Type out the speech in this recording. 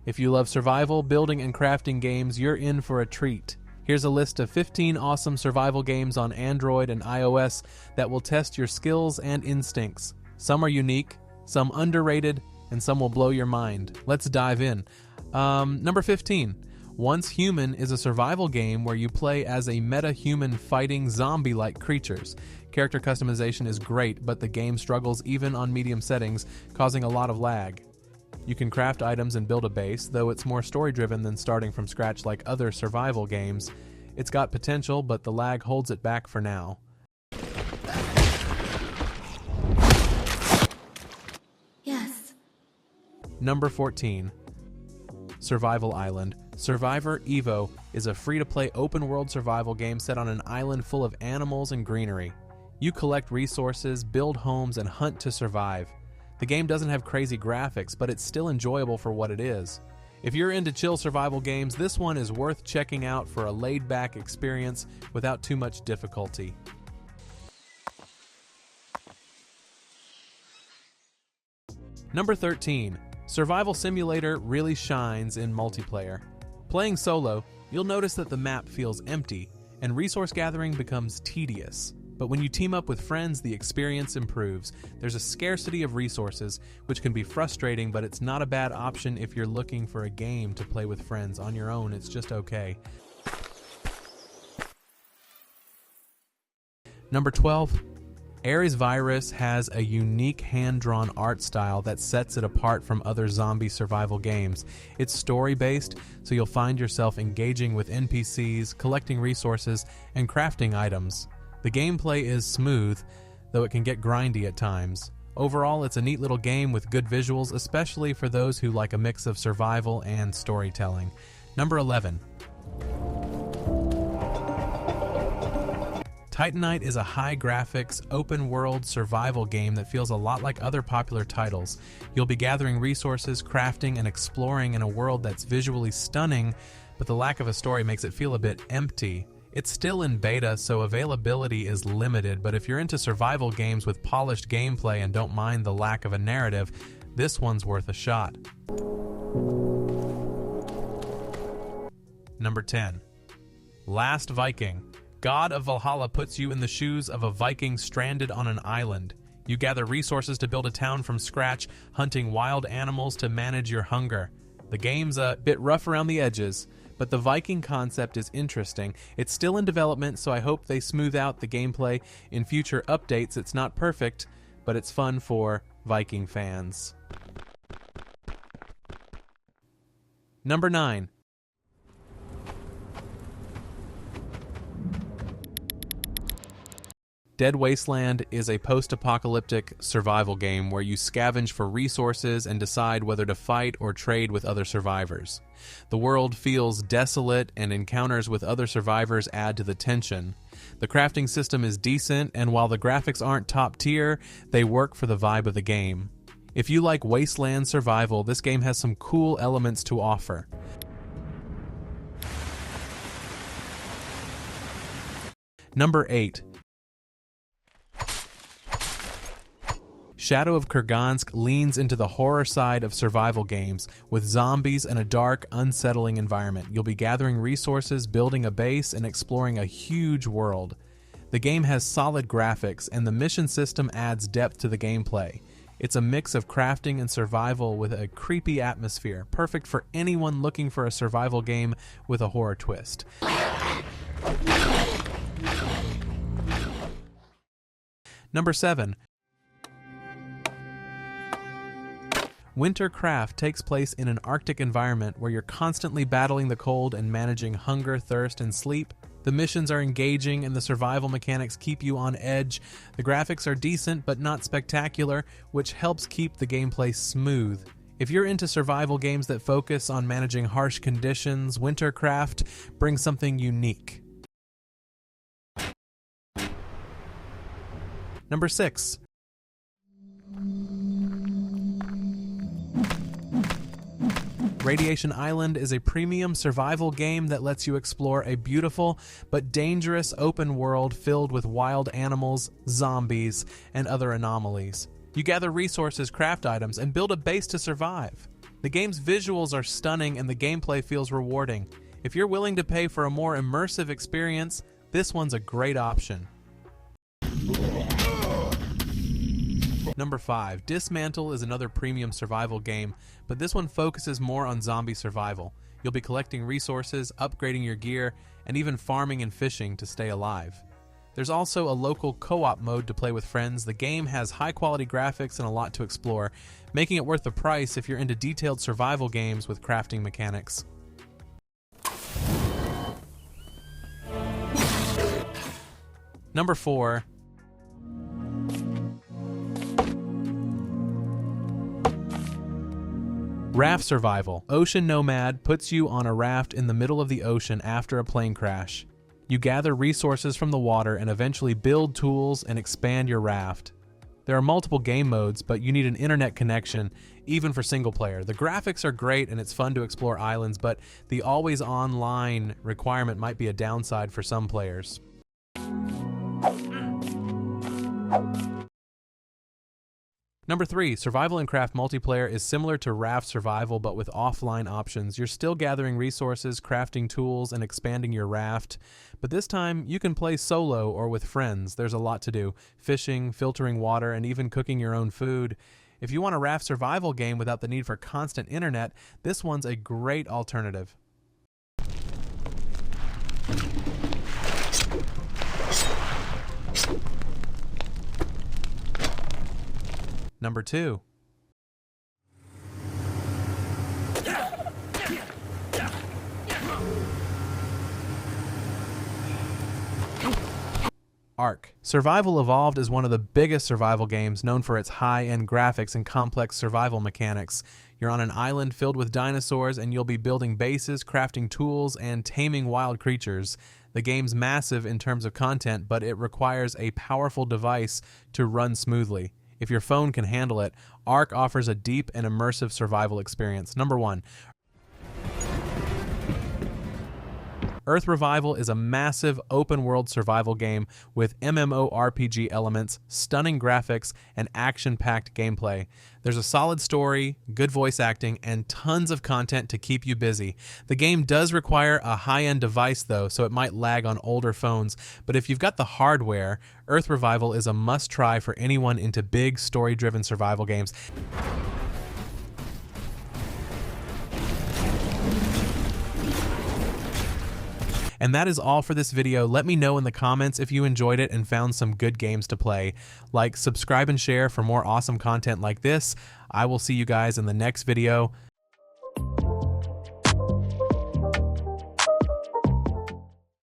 If you love survival, building, and crafting games, you're in for a treat. Here's a list of 15 awesome survival games on Android and iOS that will test your skills and instincts. Some are unique, some underrated, and some will blow your mind. Let's dive in. Number 15. Once Human is a survival game where you play as a meta-human fighting zombie-like creatures. Character customization is great, but the game struggles even on medium settings, causing a lot of lag. You can craft items and build a base, though it's more story-driven than starting from scratch like other survival games. It's got potential, but the lag holds it back for now. Yes. Number 14. Survival Island. Survivor Evo is a free-to-play open-world survival game set on an island full of animals and greenery. You collect resources, build homes, and hunt to survive. The game doesn't have crazy graphics, but it's still enjoyable for what it is. If you're into chill survival games, this one is worth checking out for a laid-back experience without too much difficulty. Number 13. Survival Simulator really shines in multiplayer. Playing solo, you'll notice that the map feels empty, and resource gathering becomes tedious. But when you team up with friends, the experience improves. There's a scarcity of resources, which can be frustrating, but it's not a bad option if you're looking for a game to play with friends. On your own, it's just okay. Number 12. Ares Virus has a unique hand-drawn art style that sets it apart from other zombie survival games. It's story-based, so you'll find yourself engaging with NPCs, collecting resources, and crafting items. The gameplay is smooth, though it can get grindy at times. Overall, it's a neat little game with good visuals, especially for those who like a mix of survival and storytelling. Number 11. Titanite is a high-graphics, open-world survival game that feels a lot like other popular titles. You'll be gathering resources, crafting, and exploring in a world that's visually stunning, but the lack of a story makes it feel a bit empty. It's still in beta, so availability is limited, but if you're into survival games with polished gameplay and don't mind the lack of a narrative, this one's worth a shot. Number 10. Last Viking. God of Valhalla puts you in the shoes of a Viking stranded on an island. You gather resources to build a town from scratch, hunting wild animals to manage your hunger. The game's a bit rough around the edges, but the Viking concept is interesting. It's still in development, so I hope they smooth out the gameplay in future updates. It's not perfect, but it's fun for Viking fans. Number 9. Dead Wasteland is a post-apocalyptic survival game where you scavenge for resources and decide whether to fight or trade with other survivors. The world feels desolate, and encounters with other survivors add to the tension. The crafting system is decent, and while the graphics aren't top tier, they work for the vibe of the game. If you like wasteland survival, this game has some cool elements to offer. Number 8. Shadow of Kurgansk leans into the horror side of survival games, with zombies and a dark, unsettling environment. You'll be gathering resources, building a base, and exploring a huge world. The game has solid graphics, and the mission system adds depth to the gameplay. It's a mix of crafting and survival with a creepy atmosphere, perfect for anyone looking for a survival game with a horror twist. Number 7. Wintercraft takes place in an Arctic environment where you're constantly battling the cold and managing hunger, thirst, and sleep. The missions are engaging and the survival mechanics keep you on edge. The graphics are decent but not spectacular, which helps keep the gameplay smooth. If you're into survival games that focus on managing harsh conditions, Wintercraft brings something unique. Number 6. Radiation Island is a premium survival game that lets you explore a beautiful but dangerous open world filled with wild animals, zombies, and other anomalies. You gather resources, craft items, and build a base to survive. The game's visuals are stunning and the gameplay feels rewarding. If you're willing to pay for a more immersive experience, this one's a great option. Number 5. Dismantle is another premium survival game, but this one focuses more on zombie survival. You'll be collecting resources, upgrading your gear, and even farming and fishing to stay alive. There's also a local co-op mode to play with friends. The game has high-quality graphics and a lot to explore, making it worth the price if you're into detailed survival games with crafting mechanics. Number 4. Raft Survival. Ocean Nomad puts you on a raft in the middle of the ocean after a plane crash. You gather resources from the water and eventually build tools and expand your raft. There are multiple game modes, but you need an internet connection, even for single player. The graphics are great and it's fun to explore islands, but the always online requirement might be a downside for some players. Number 3, Survival and Craft multiplayer is similar to Raft Survival but with offline options. You're still gathering resources, crafting tools, and expanding your raft, but this time you can play solo or with friends. There's a lot to do: fishing, filtering water, and even cooking your own food. If you want a Raft Survival game without the need for constant internet, this one's a great alternative. Number 2. Ark. Survival Evolved is one of the biggest survival games, known for its high-end graphics and complex survival mechanics. You're on an island filled with dinosaurs and you'll be building bases, crafting tools, and taming wild creatures. The game's massive in terms of content, but it requires a powerful device to run smoothly. If your phone can handle it, Ark offers a deep and immersive survival experience. Number 1. Earth Revival is a massive open-world survival game with MMORPG elements, stunning graphics, and action-packed gameplay. There's a solid story, good voice acting, and tons of content to keep you busy. The game does require a high-end device though, so it might lag on older phones, but if you've got the hardware, Earth Revival is a must-try for anyone into big, story-driven survival games. And that is all for this video. Let me know in the comments if you enjoyed it and found some good games to play. Like, subscribe, and share for more awesome content like this. I will see you guys in the next video.